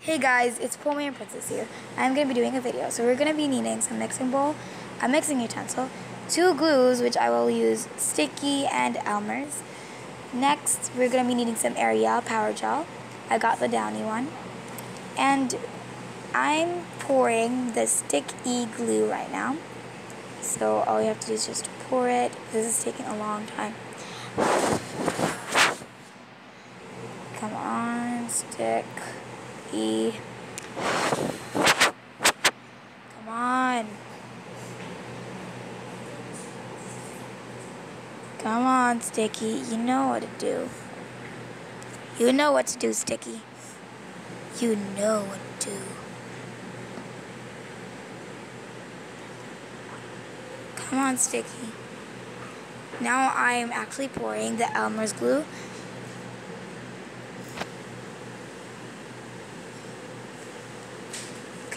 Hey guys, it's Pommy and Princess here. I'm going to be doing a video. So we're going to be needing some mixing bowl, a mixing utensil, 2 glues, which I will use Sticky and Elmer's. Next, we're going to be needing some Ariel Power Gel. I got the Downy one. And I'm pouring the Sticky glue right now. So all you have to do is just pour it. This is taking a long time. Come on, stick. Come on. Come on, Sticky. You know what to do. You know what to do, Sticky. You know what to do. Come on, Sticky. Now I am actually pouring the Elmer's glue.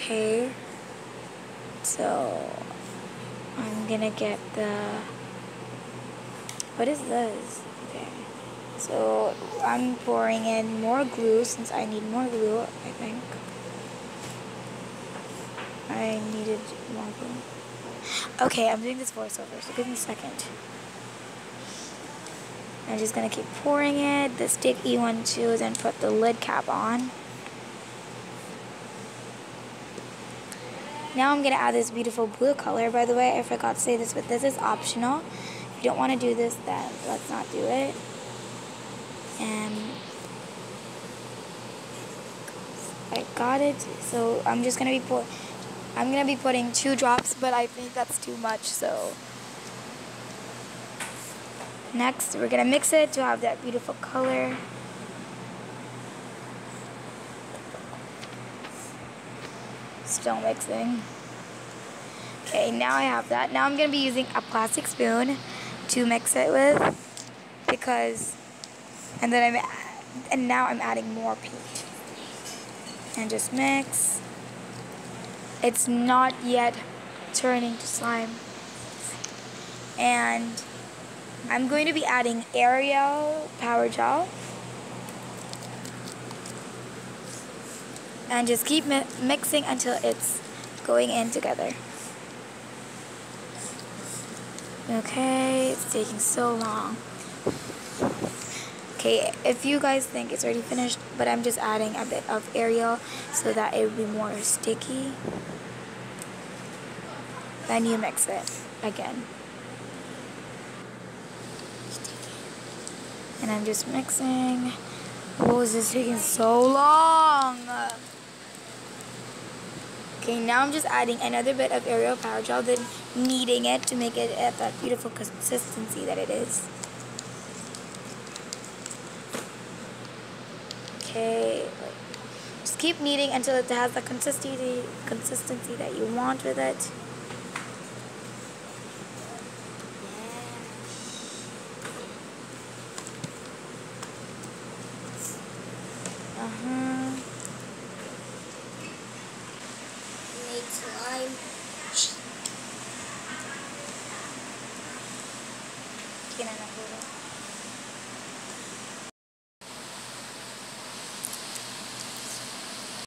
Okay, so I'm gonna get the, what is this? Okay, so I'm pouring in more glue since I need more glue, I think. I needed more glue. Okay, I'm doing this voiceover, so give me a second. I'm just gonna keep pouring it, the sticky one too, then put the lid cap on. Now I'm going to add this beautiful blue color. By the way, I forgot to say this, but this is optional. If you don't want to do this, then let's not do it. And I got it. So I'm just going to be putting 2 drops, but I think that's too much. So next, we're going to mix it to have that beautiful color. Still mixing. Okay, now I have that. Now I'm going to be using a plastic spoon to mix it with, and now I'm adding more paint. And just mix. It's not yet turning to slime. And I'm going to be adding Ariel Power Gel. And just keep mixing until it's going in together. Okay, it's taking so long. Okay, if you guys think it's already finished, but I'm just adding a bit of Ariel so that it will be more sticky. Then you mix it again. And I'm just mixing. Oh, this is taking so long. Okay, now I'm just adding another bit of Ariel Power Gel, then kneading it to make it at that beautiful consistency that it is. Okay, just keep kneading until it has the consistency that you want with it.